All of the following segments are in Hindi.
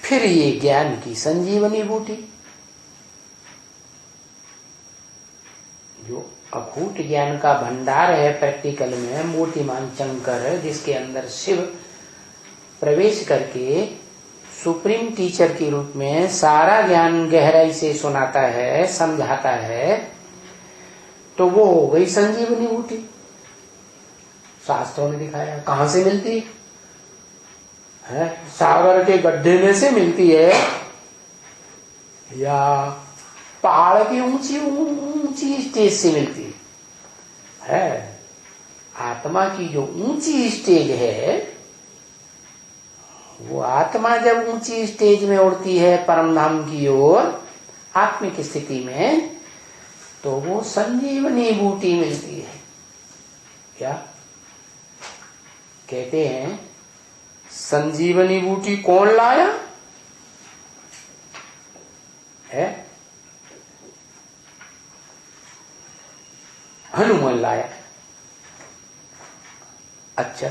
फिर ये ज्ञान की संजीवनी बूटी, जो अखूट ज्ञान का भंडार है प्रैक्टिकल में, मूर्तिमान शंकर, जिसके अंदर शिव प्रवेश करके सुप्रीम टीचर के रूप में सारा ज्ञान गहराई से सुनाता है, समझाता है, तो वो हो गई संजीवनी बूटी। शास्त्रों ने दिखाया। कहां से मिलती है? सागर के गड्ढे में से मिलती है या पहाड़ की ऊंची ऊंची स्टेज से मिलती है? आत्मा की जो ऊंची स्टेज है, वो आत्मा जब ऊंची स्टेज में उड़ती है परम धाम की ओर आत्मिक स्थिति में, तो वो संजीवनी बूटी मिलती है। क्या कहते हैं? संजीवनी बूटी कौन लाया है? हनुमान लाया। अच्छा,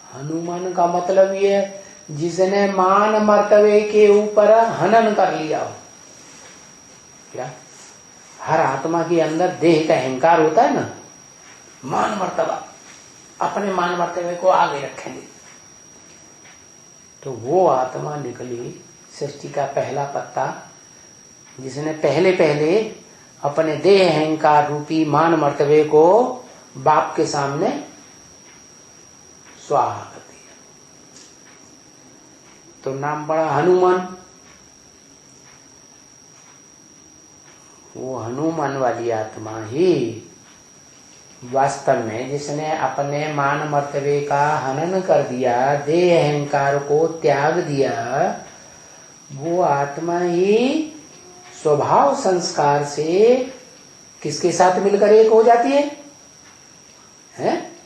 हनुमान का मतलब ये है जिसने मान मर्तबे के ऊपर हनन कर लिया हो। क्या? हर आत्मा के अंदर देह का अहंकार होता है ना, मान मर्तबा, अपने मान मर्तबे को आगे रखेंगे। तो वो आत्मा निकली सृष्टि का पहला पत्ता, जिसने पहले पहले अपने देह अहंकार रूपी मान मर्तबे को बाप के सामने स्वाहा कर दिया। तो नाम पड़ा हनुमान। वो हनुमान वाली आत्मा ही वास्तव में जिसने अपने मान मर्तबे का हनन कर दिया, देह अहंकार को त्याग दिया, वो आत्मा ही स्वभाव संस्कार से किसके साथ मिलकर एक हो जाती है? हैं?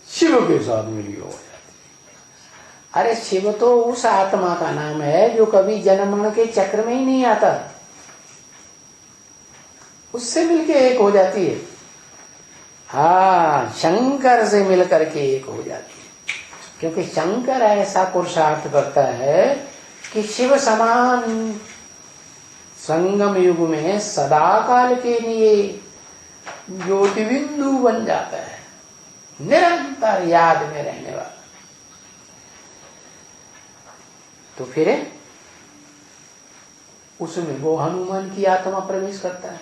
शिव के साथ मिली हो जाती है। अरे शिव तो उस आत्मा का नाम है जो कभी जन्म मरण के चक्र में ही नहीं आता, उससे मिलके एक हो जाती है। हाँ, शंकर से मिलकर के एक हो जाती है, क्योंकि शंकर ऐसा पुरुषार्थ करता है कि शिव समान संगम युग में सदा काल के लिए ज्योति बिंदु बन जाता है, निरंतर याद में रहने वाला। तो फिर उसमें वो हनुमान की आत्मा प्रवेश करता है।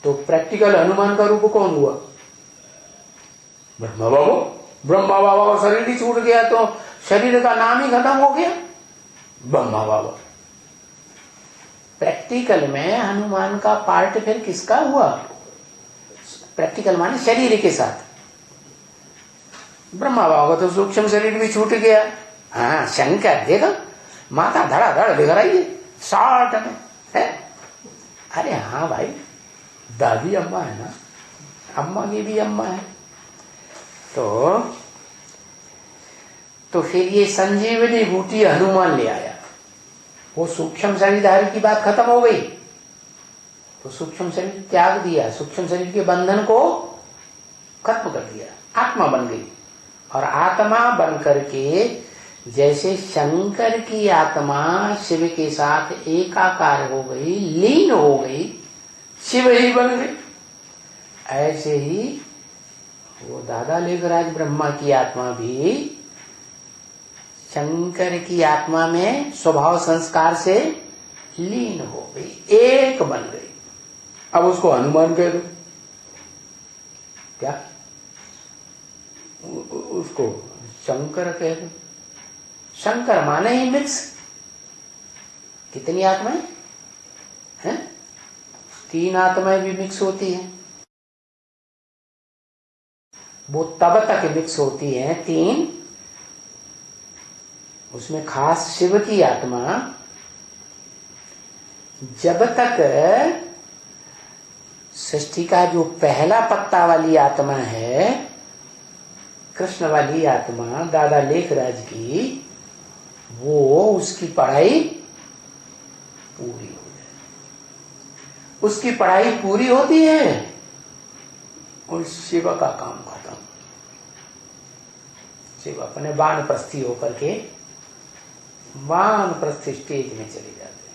तो प्रैक्टिकल हनुमान का रूप कौन हुआ? ब्रह्मा बाबा। ब्रह्मा बाबा का शरीर ही छूट गया तो शरीर का नाम ही खत्म हो गया, ब्रह्मा बाबा। प्रैक्टिकल में हनुमान का पार्ट फिर किसका हुआ? प्रैक्टिकल माने शरीर के साथ। ब्रह्मा बाबा का तो सूक्ष्म शरीर भी छूट गया। हाँ, शंकर देखो माथा धड़ाधड़ दिख रही है 60 में है। अरे हाँ भाई, दादी अम्मा है ना, अम्मा की भी अम्मा है। तो फिर ये संजीवनी बूटी हनुमान ले आया। वो सूक्ष्म शरीरधारी की बात खत्म हो गई, तो सूक्ष्म शरीर त्याग दिया, सूक्ष्म शरीर के बंधन को खत्म कर दिया, आत्मा बन गई। और आत्मा बन करके जैसे शंकर की आत्मा शिव के साथ एकाकार हो गई, लीन हो गई, शिव ही बन गई, ऐसे ही वो दादा लेखराज ब्रह्मा की आत्मा भी शंकर की आत्मा में स्वभाव संस्कार से लीन हो गई, एक बन गई। अब उसको हनुमान कह दो, क्या उसको शंकर कह दो। शंकर माने ही मिक्स। कितनी आत्माएं हैं? 3 आत्माएं भी मिक्स होती हैं। वो तब तक मिक्स होती हैं 3, उसमें खास शिव की आत्मा जब तक सृष्टि का जो पहला पत्ता वाली आत्मा है, कृष्ण वाली आत्मा दादा लेखराज की, वो उसकी पढ़ाई पूरी हो जाए। उसकी पढ़ाई पूरी होती है और शिव का काम खत्म। शिव अपने वानप्रस्थी होकर के वानप्रस्थ स्टेज में चले जाते।